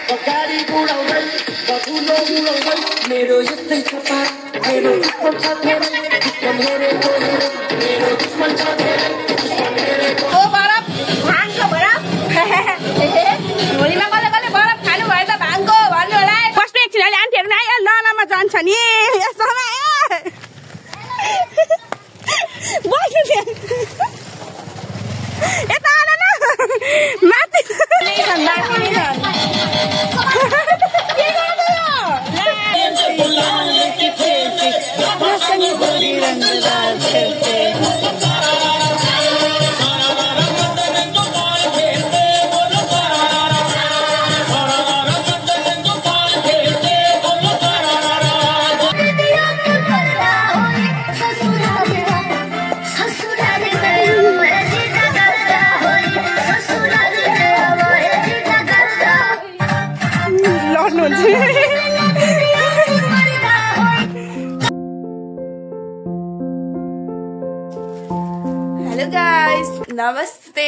गाडी बुढाउँदै ठुलो बुढाउँदै मेरो यस्तै छ पार मेरो दुश्मन छ धेरै दुश्मन हेरेको मेरो दुश्मन छ धेरै दुश्मन हेरेको ओ बरफ भाङको बरफ होलीमा कसले कसले बरफ खानु भयो त भाङको भन्नु होला बस्नु एकछिन अहिले आन्टीहरू आयो ललामा जान्छ नि यसोमा बस्नु यता आला न माथि हेलो गाइस नमस्ते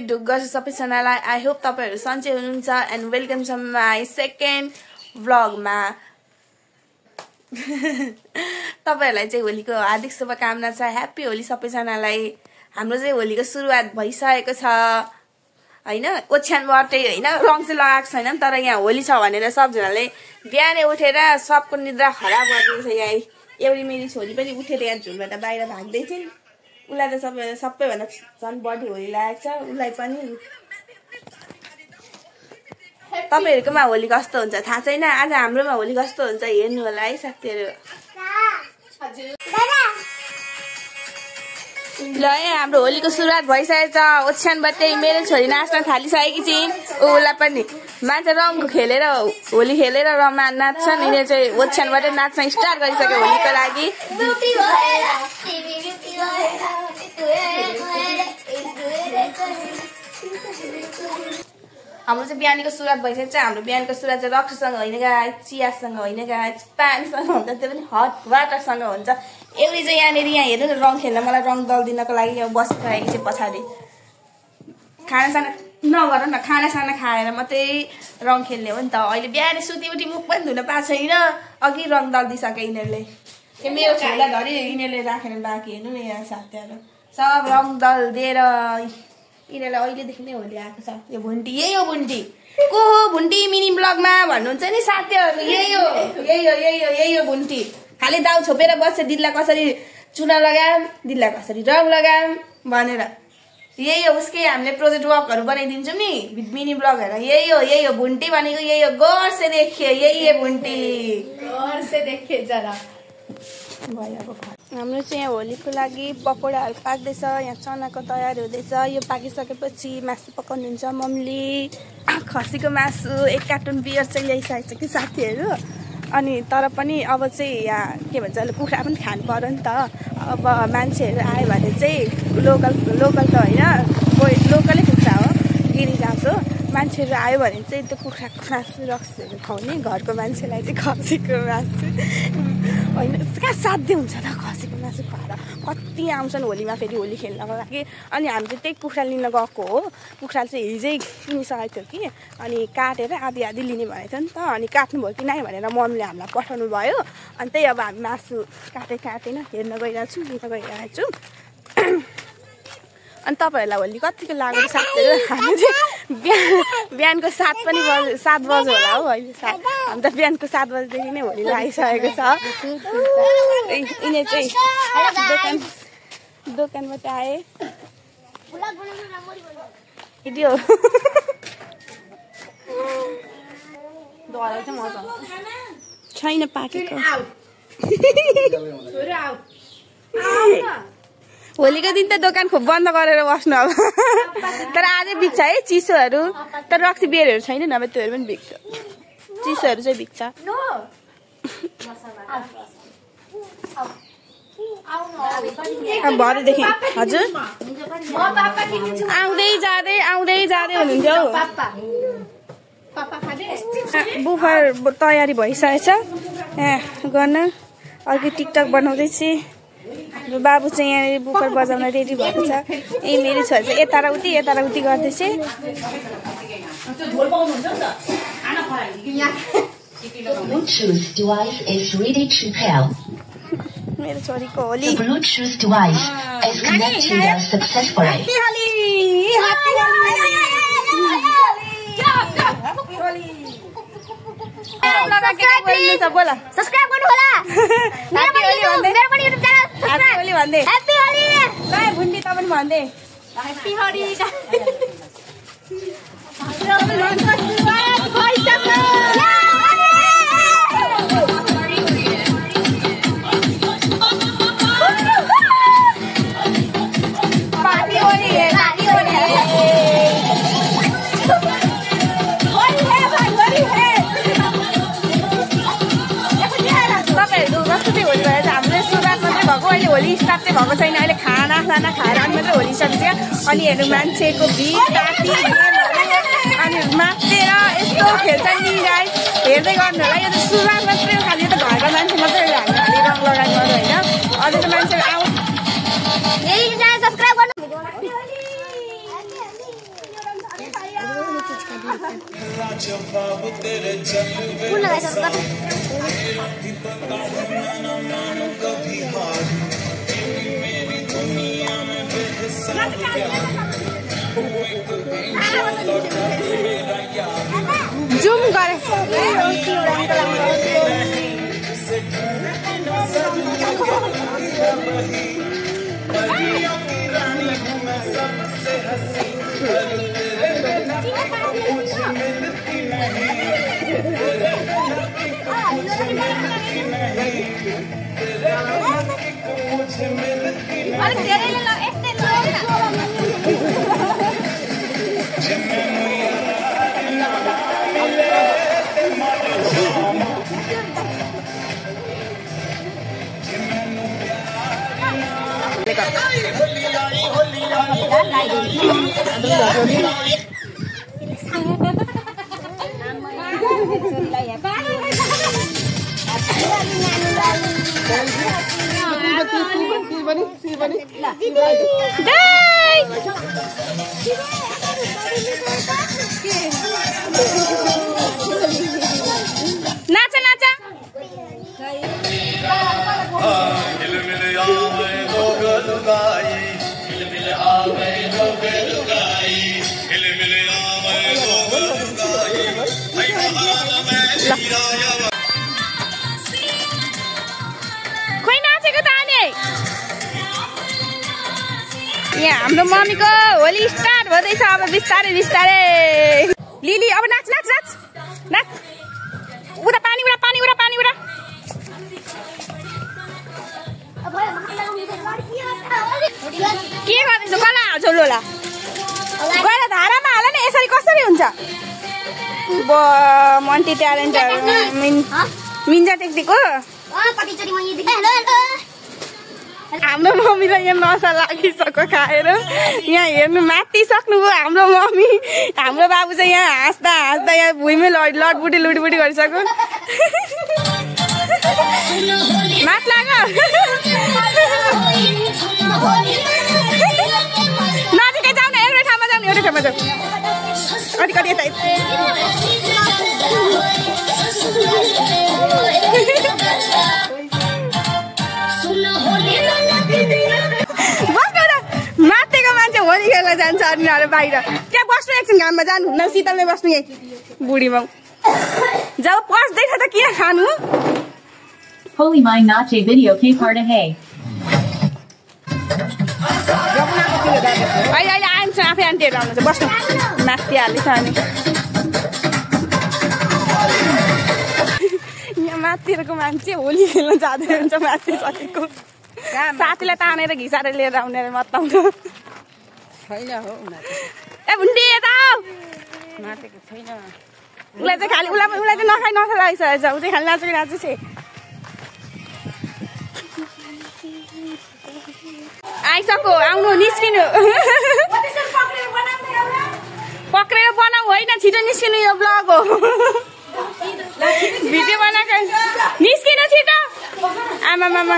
ढुक्क सबैजनालाई आई होप तपाईहरु सन्चै हुनुहुन्छ and welcome to my second व्लगमा तपाईहरुलाई चाहिँ होलीको हार्दिक शुभकामना छ ह्यापी होली सबैजनालाई हाम्रो चाहिँ होलीको सुरुवात भइसकेको छ हैन ओछ्यानबाटै हैन रङ चाहिँ लगाएको छैन तर यहाँ होली छ भनेर सबजनाले बिहानै उठेर सबको निद्रा खराब गरिदिन्छ यहाँ एउटी मेरी छोरी पनि उठेर यहाँ झुलबाट बाहिर भाग्दै थिइन् उलाई त सबैभन्दा झन् बढी होली लागेको छ उलाई पनि तपाईहरुकोमा होली कस्तो हुन्छ थाहा छैन आज हाम्रोमा होली कस्तो हुन्छ हेर्नु होला है साथीहरु ल हाम्रो होलीको सुरुवात भइसकेछ ओछ्यानबाटै मेरो छोरी नाच्न थालिसकेकी छिन् उलाई पनि मान्छे रङ खेलेर होली खेलेर नाच्छन् यिनीहरू चाहिँ ओछ्यानबाटै नाच्न स्टार्ट गरिसक्यो होलीको लागि हाम्रो चाहिँ बिहानीको सुरुवात भइसकेछ हाम्रो बिहानको सुरुवात चाहिँ रक्सीसँग होइन गाइस चियासँग होइन गाइस पानीसँग हुन्छ त्यो पनि हट वाटरसँग हुन्छ एउटी चाहिँ यहाँ हेर्नु न रङ खेल्न मलाई रङ दल दिनको लागि यहाँ बसिरहेको चाहिँ पछाडि खानासाना नगर न खानासाना खाएर मात्रै रङ खेल्ने हो नि त अहिले बिहानै सुती उठी मुख पनि धुन पाएको छैन अघि रङ दल दिइसके यिनीहरूले त्यो मेरो छोरीलाई धरि यिनीहरूले राखेर बाँकी हेर्नु न यहाँ साथीहरू सब रङ दल दिएर यिनीहरूलाई अहिलेदेखि नै होली आएको छ यो भुन्टी यही हो भुन्टी को हो भुन्टी मिनी ब्लगमा भन्नुहुन्छ नि साथीहरू यही हो भुन्टी खालि दाउ छोपेर बस्छ दिदीलाई कसरी चुना लगाम दिदीलाई कसरी रङ लगाम भनेर यही हो उसकै हामीले प्रोजेक्ट वर्कहरू बनाइदिन्छौँ नि मिनी ब्लगहरू यही हो भुन्टी भनेको यही हो गौर से देखिए यही है भुन्टी गौर से देखिए जरा हाम्रो चाहिँ यहाँ होलीको लागि पकौडाहरू पाक्दैछ यहाँ चनाको तयारी हुँदैछ यो पाकिसकेपछि मासु पकाउनुहुन्छ मम्मीले खसीको मासु 1 कार्टुन बियर चाहिँ ल्याइसकेको छ कि साथीहरू अनि तर पनि अब चाहिँ यहाँ के भन्छ कुखुरा पनि खानु पर्यो नि त अब मान्छेहरू आयो भने चाहिँ लोकल त होइन लोकलै कुखुरा हो गिरिजाको मान्छेहरू आयो भने चाहिँ त्यो कुखुराको मासु रक्सीहरू खुवाउने घरको मान्छेलाई चाहिँ खसीको मासु होइन कहाँ साध्य हुन्छ त खसीको मासु खुवाएर कति आउँछन् होलीमा फेरि होली खेल्नको लागि अनि हामी चाहिँ त्यही कुखुरा लिन गएको हो कुखुरा चाहिँ हिजै किनिसकेको थियो कि अनि काटेर आधी लिने भनेको थियो नि त अनि काट्नुभयो कि नै भनेर मम्मीले हामीलाई पठाउनु भयो अनि त्यही अब हामी मासु काटेन हेर्न गइरहेको छौँ लिन गइरहेको छौँ अनि तपाईँहरूलाई होली कतिको लाग्यो साथीहरू हामी चाहिँ बिहानको 7 बजे होला हो अहिले हामी त बिहानको 7 बजेदेखि नै होली लागिसकेको छ यिनीहरू चाहिँ दोकानबाट आए भिडियो चाहिँ मजा छैन पाकेको होलीको दिन त दोकान खोप बन्द गरेर बस्नु अब तर आजै बिग्छ है चिसोहरू तर रक्सी बियरहरू छैन नभए त्योहरू पनि बिग्छ चिसोहरू चाहिँ बिग्छ भरेदेखि हजुर आउँदै जाँदै हुनुहुन्थ्यो बुफर तयारी भइसकेछ गर्न अर्को टिकटक बनाउँदैछु बाबु चाहिँ यहाँ बुफर बजाउन रेडी भएको छ मेरो छोरा चाहिँ यता र उति गर्दैछ Bluetooth device is ready to pair. मेरो छोरीको Holi The Bluetooth device is connected successfully. Subscribe गर्नु होला मेरो पनि युट्युब च्यानल ह्यापी होली भन्दै ह्यापी होली बाइ भुन्डी त पनि भन्दै ह्यापी होली होली स्टार्ट चाहिँ भएको छैन अहिले खाना खाएर अनि मात्रै होली स्टार्ट हुन्छ अनि हेर्नु मान्छेको भिड ताती अनि मातेर यस्तो खेल्छन् नि गाइस हेर्दै गर्नु होला यो त सुरुवात मात्रै हो खालि यो त घरको मान्छे मात्रै हामीले रङ लगानी गर्नु होइन अझै त मान्छेहरू आउँ सब्स्क्राइब गर्नु जुम गरे नाचा नाचा खोइ नाचेको त आने यहाँ हाम्रो मम्मीको होली स्टार्ट हुँदैछ अब बिस्तारै बिस्तारै लिली अब नाच नाच नाच नाच उता पानी उडा पानी उडा पानी उडा के गर्दैछ कला हाल्छौ लोला गएर धारामा हाल न यसरी कसरी हुन्छ मन्टी ट्यालेन्ट मिन्जा टेक्टिको हाम्रो मम्मीलाई यहाँ नसा लागिसक्यो खाएर यहाँ हेर्नु मातिसक्नुभयो हाम्रो मम्मी हाम्रो बाबु चाहिँ यहाँ हाँस्दा हाँस्दा यहाँ भुइँमै लटबुटी लुटबुटी गरिसक्यो मात लाग्यो नजिकै जाऊ न एउटै ठाउँमा जाऊ न एउटै ठाउँमा जाऊ अलिकति यता बस्नु न मातेको मान्छे होली खेल्न जान्छ अनि बाहिर त्यहाँ बस्नु एकछिन घाममा जानु न शीतलमै बस्नु यही बुढीमा जब पस्दैछ त के खानु Holy my nache video ke parta hai. अहिले अहिले आइन्छ आफै आन्टीहरू आउनुहुन्छ बस्नु माथि हाल्दैछ अनि यहाँ माथिको मान्छे होली खेल्न जाँदै हुन्छ माथि सकेको साथीलाई तानेर घिसाएर लिएर आउने मताउँछ छैन हो ए भुन्डी यता माथेको छैन उसलाई चाहिँ खालि उसलाई चाहिँ नखाइ लागिसकेको छ ऊ चाहिँ खालि नाचेको नाचेछ आइसक्यो आउनु निस्किनु पक्रेर बनाऊ होइन छिटो निस्किनु यो ब्लग हो भिडियो बनाएको निस्किनु छिटो आमा मामा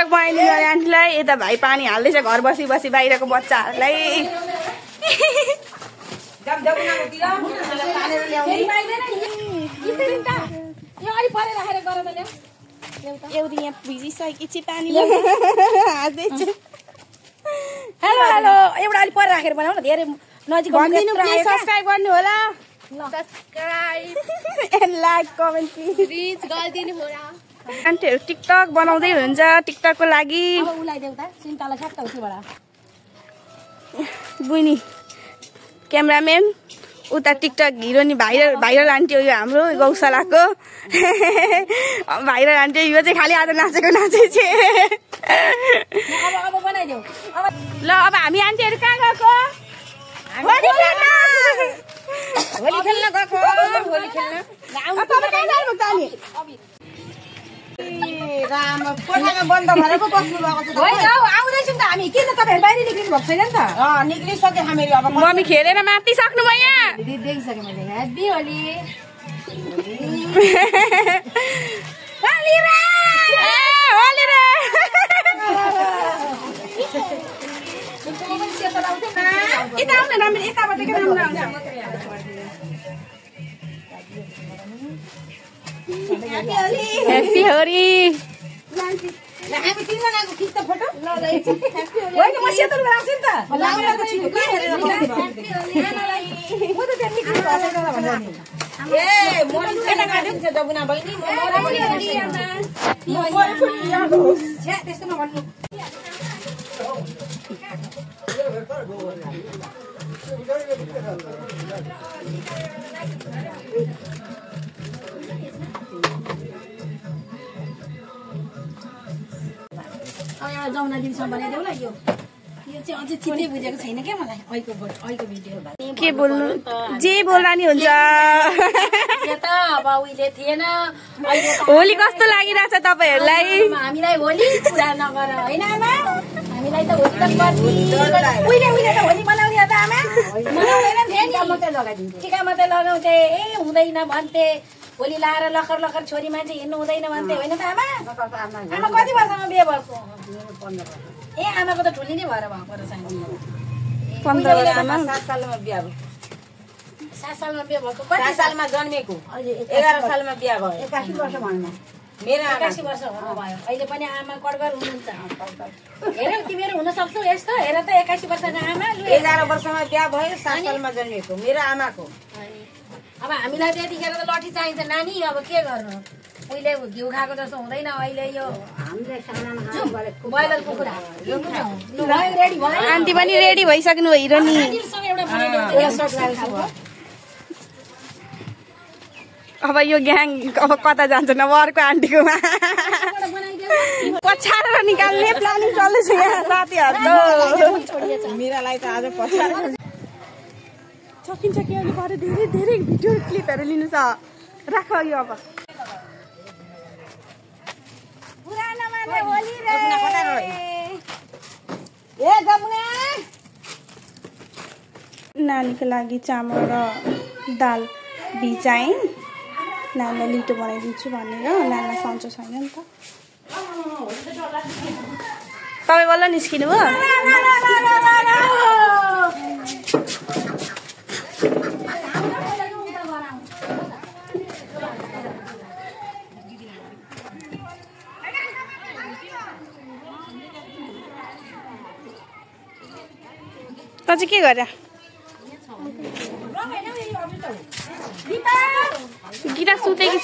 टिकटक बनाइदिनु अरे आन्टीलाई यता भाइ पानी हाल्दैछ घर बसी बसी बाहिरको बच्चाहरूलाई एउटी यहाँ भिजिसकेको छु पानी हाँस्दैछु हेलो हेलो एउटा अलि पर राखेर बनाऊ न धेरै नजिक भनिदिनु प्लिज सब्स्क्राइब गर्नु होला subscribe and like comment please गरिदिनु होला आन्टीहरू टिकटक बनाउँदै हुन्छ टिकटकको लागि अब उलाइदेऊ त सिन्ताला छ्याप्प उठेबाट बुइनी क्यामेराम्यान उता टिकटक हिरोनी भाइरल आन्टी हो यो हाम्रो गौशालाको भाइरल आन्टी यो चाहिँ खालि आज नाचेको नाचै छ अब बनाइदेऊ ल अब हामी आन्टीहरू कहाँ गएको होली खेल्न गएको होली खेल्न तपाईँ कहाँ जानुभएको त अनि बन्द भएर पो बस्नु भएको छ होइन आउँदैछौँ त हामी किन तपाईँहरू बाहिर निक्लिनु भएको छैन नि त निक्लिसक्यो हामीहरू अब मम्मी खेलेर मातिसक्नु भयो देखिसकेँ मैले ह्याप्पी होली यता आउन राम्रो यताबाट के राम्रो आउँछ ह्याप्पी होली हामी तिनजनाको खिच्छ फोटो होइन म सेतोमा राख्छु नि त लाग्नको छु के हेरेर ए मोरी केटा काटिन्छ जबुना बहिनी त्यस्तो नभन्नु एउटा जमुना दिदीसँग बनाइदेऊ ल यो चाहिँ अझै चिन्दै बुझेको छैन क्या मलाई अहिलेको भिडियो के बोल्नु जे बोल्दा नि हुन्छ अब उहिले थिएन होली कस्तो लागिरहेछ तपाईँहरूलाई हामीलाई होली पुरा नगर होइन आमा हामीलाई त होली त उहिले त होली मनाउने त आमा मनाउँदैन टिका मात्रै लगाउँथे ए हुँदैन भन्थे होली लाएर लखर लखर छोरी मान्छे हिँड्नु हुँदैन भन्थे होइन त आमा आमा कति वर्षमा बिहे भएको ए आमाको त ठुली नै भएर भएको रहेछ 15 वर्षमा 7 सालमा बिहे भयो 7 सालमा बिहे भएको 7 सालमा जन्मेको 11 सालमा बिहे भयो 81 वर्ष भन्नु मेरो 81 वर्ष भयो अहिले पनि आमा कडगर हुनुहुन्छ हेर तिमीहरू हुन सक्छौ यस्तो हेर त 81 वर्षको आमा 11 वर्षमा बिहे भयो 7 सालमा जन्मेको मेरो आमाको अब हामीलाई त्यतिखेर त लठी चाहिन्छ नानी अब के गर्नु उहिले घिउ खाएको जस्तो हुँदैन अहिले यो ब्रोइलर कुखुरा आन्टी पनि रेडी भइसक्नु भयो हिरोनी अब यो ग्याङ अब कता जान्छ न अर्को आन्टीकोमा पछारेर निकाल्ने प्लानिङ चल्दैछ यहाँ साथीहरू मिरालाई त आज पछारेर सकिन्छ कि अहिले पर धेरै धेरै भिडियो क्लिपहरू लिनु छ राख यो अब नानीको लागि चामल र दाल भिजाएँ नानीलाई लिटो बनाइदिन्छु भनेर नानीलाई सन्चो छैन नि त तपाईँ बल्ल निस्किनु हो चाहिँ के गरे गीता सुतेकी छ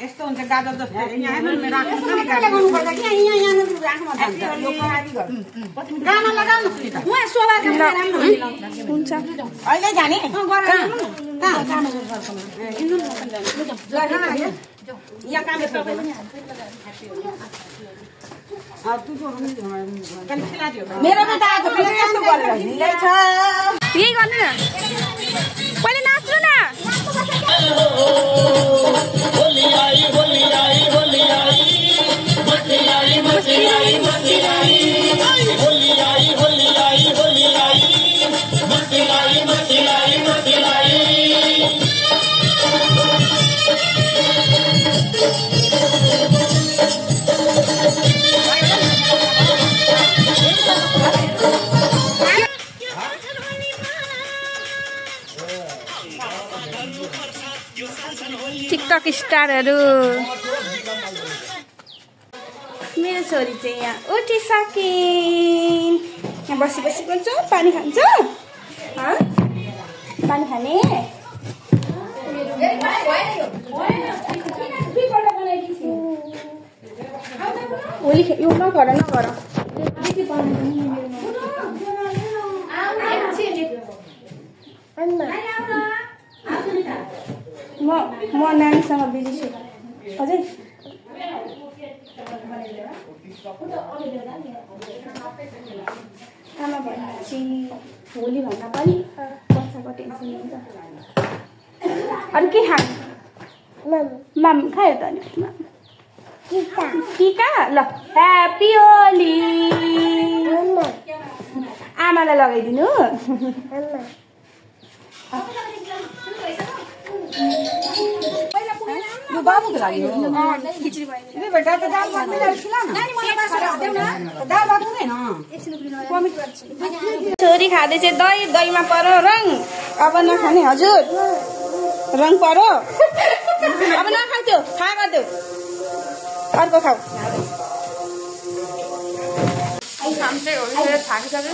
यस्तो हुन्छ गाजर जस्तो गाना लगाउनु हुन्छ अहिले जाने मेरोमा त आज फेरि यस्तो गरेर हिँड्दै छ यही गर्नु न पहिले नाच्नु न Holi I Holi I Holi I मस्ती आई मस्ती आई मस्ती I Holi I Holi I Holi I मस्ती आई मस्ती आई मस्ती आई टिकटक स्टारहरू। मेरो छोरी चाहिँ यहाँ उठिसकिन्। यहाँ बसी बसी खान्छ। पानी खान्छ? पानी खाने? होली यो नगर नगर। म नानीसँग बिजी छु। अझै आमा भनेपछि होली भन्दा पनि वर्षको टेन्सन हुन्छ। अरू के खानु? माम खायो त अनि टिका ल। ह्याप्पी होली। आमालाई लगाइदिनु। यो बाबुको लागि हो। खिचडी भयो। छोरी खाँदै चाहिँ दही दहीमा परो रङ। अब नखाने हजुर रङ परो। अब नखाऊ त्यो खा गरिदेऊ। अर्को खाऊ। काम चाहिँ हो थाकिसक्यो।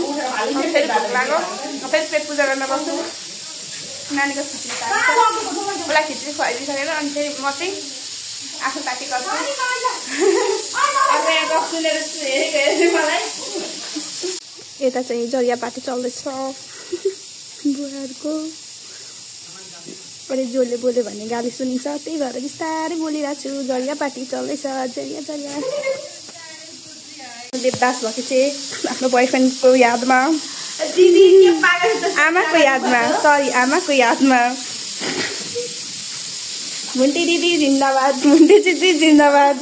फेरि भोक लाग्यो। फेरि पेट पूजा गर्न बस्छु। नानीको खिचडी उसलाई खिचडी खुवाइदिइसकेर अनि फेरि म चाहिँ आफू पार्टी गर्छु। अब यहाँ सुनेर हेरेको मलाई यता चाहिँ जरिया पार्टी चल्दैछ बुवाहरूको। अहिले जसले बोल्यो भने गाली सुनिन्छ, त्यही भएर बिस्तारै बोलिरहेको छु। जरिया पार्टी चल्दैछ। जरिया जरिया देवदास भएको चाहिँ आफ्नो बोयफ्रेन्डको यादमा, आमाको यादमा, सरी आमाको यादमा। मुन्टी दिदी जिन्दाबाद, मुन्टी दिदी जिन्दाबाद।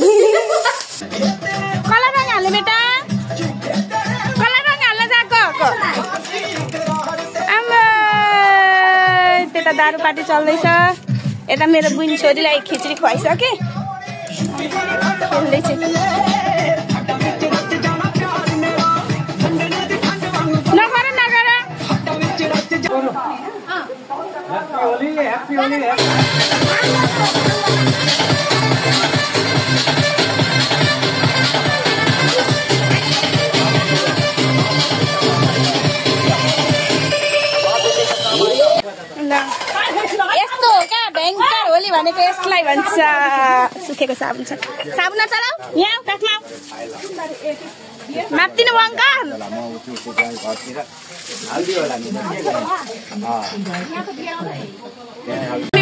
कलर रङ हाल्नु बेटा, कलर रङ हाल्न जाको। आमा त्यता दारू पार्टी चल्दैछ। यता मेरो बुनी छोरीलाई खिचडी खुवाइसके खेल्दैछ। नगर नगर Happy Holi, यस्तो क्या भयङ्कर होली भनेको यसलाई भन्छ। सुकेको साबुन छ। साबुन चलाऊ यहाँ काठमा माप्दिनु अङ्कल।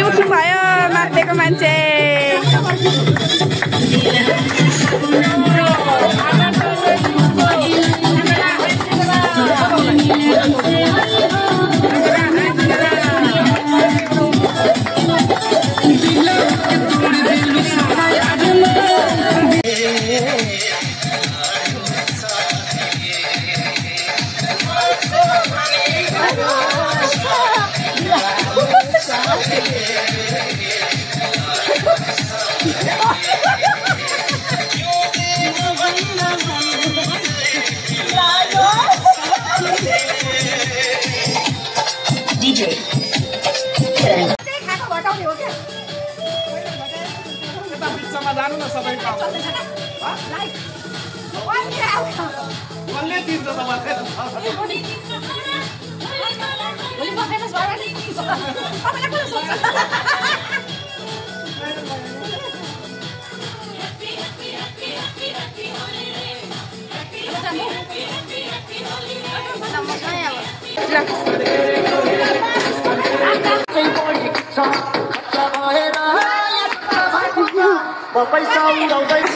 उठ्नु भयो माप्दिएको मान्छे।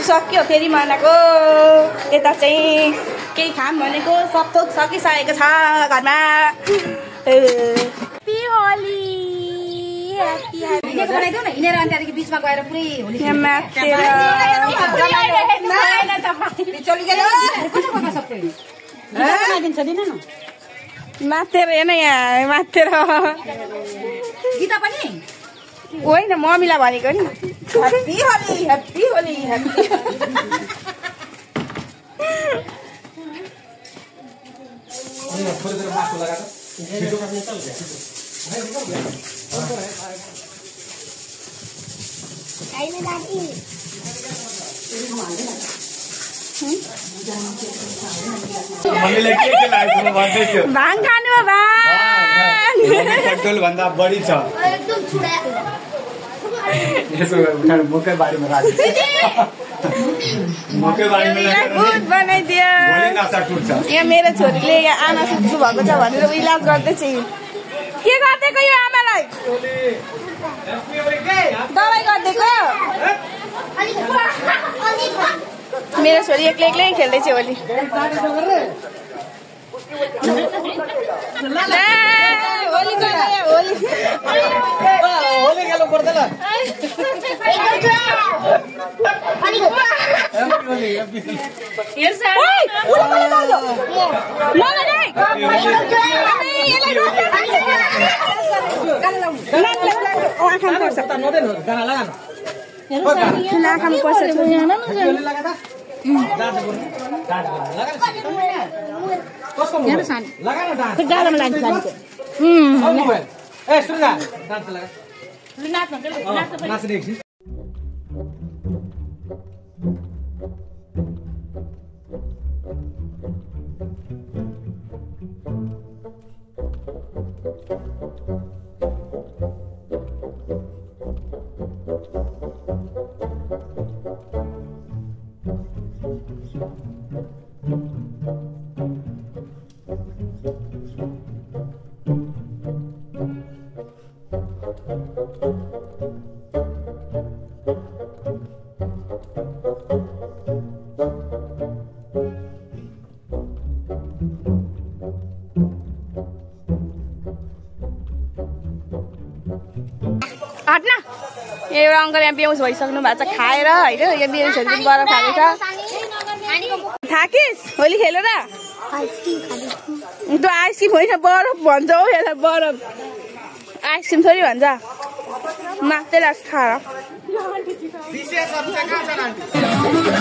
सक्यो फेरि मनाको। यता चाहिँ केही खाम भनेको सब थोक सकिसकेको छ घरमा। ह्याप्पी होली, ह्याप्पी ह्याप्पी बनाइदेऊ न। हिँडेर अनि त्यहाँदेखि बिचमा गएर पुरै होली बनाइदिन्छ। दिन न माथेर हेर्न यहाँ माथेर। गीता पनि होइन मम्मीलाई भनेको नि। Happy Holi, happy Holi, happy. मम्मीले के लाग्यो म भन्दै छु भाङ खानु हो भाङ कन्ट्रोल भन्दा बढी छ यसो उठाएर मुकै बारीमा राख्छ मुकै बारीमा दुध बनाइदियो भोलि नसा टुट्छ यहाँ मेरो छोरीले यहाँ आमा सुत्नु भएको छ भनेर इलाज गर्दैछ के गरिदिएको यो आमालाई दबाई गरिदिएको मेरो छोरी एक्लै एक्लै खेल्दैछ होली होली खेल्नु पर्दैन हट्न एउटा अङ्कल यहाँ बेहोस भइसक्नु भएको छ खाएर होइन यो मेरो छोरी पनि बरफ खाएको छ थाकिस् होली खेल र त्यो आइसक्रिम होइन बरफ भन्छ हौ यसलाई बरफ आइसक्रिम थोरै भन्छ मात्रै लाग्छ खाएर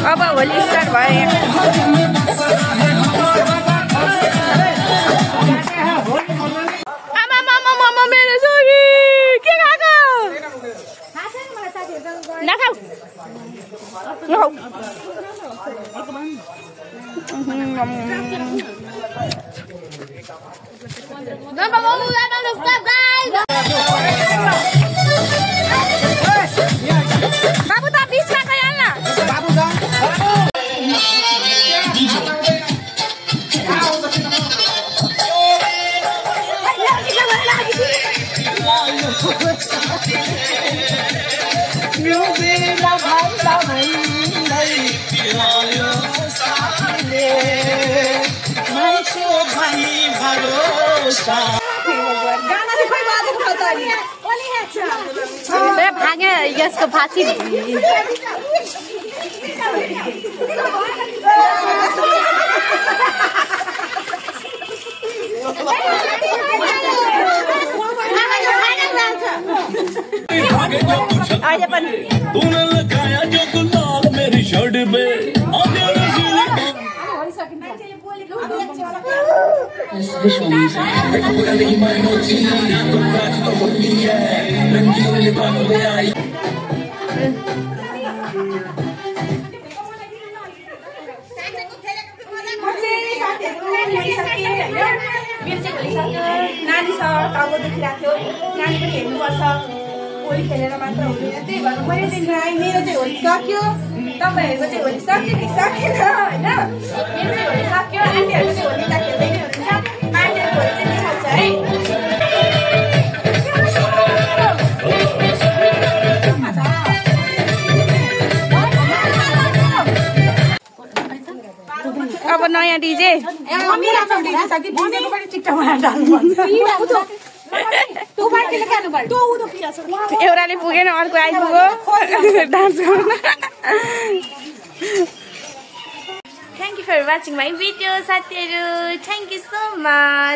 अब होली स्टार्ट भयो यहाँ आमा मेरो छोरी के खाएको नखाऊ नखाऊ बाबु त बिचमा गइहाल्न भागे यसको फाँसी अहिले पनि मेरी शर्ट में नानी छ टाउको दुखिरहेको थियो नानी पनि हेर्नुपर्छ होली खेलेर मात्र हुँदैन त्यही भएर मैले चाहिँ आएँ मेरो चाहिँ होली सक्यो तपाईँहरूको चाहिँ होली सक्यो कि सकेन होइन मेरो चाहिँ होली सक्यो आन्टीहरूको चाहिँ होली त खेल्दैनै हुन्छ आन्टीहरूको होली चाहिँ देखाउँछ है अब नयाँ डिजे एउटाले पुगेन अर्को आइपुग्यो डान्स गर्न thank you for watching my video साथीहरू थ्याङ्क यू सो मच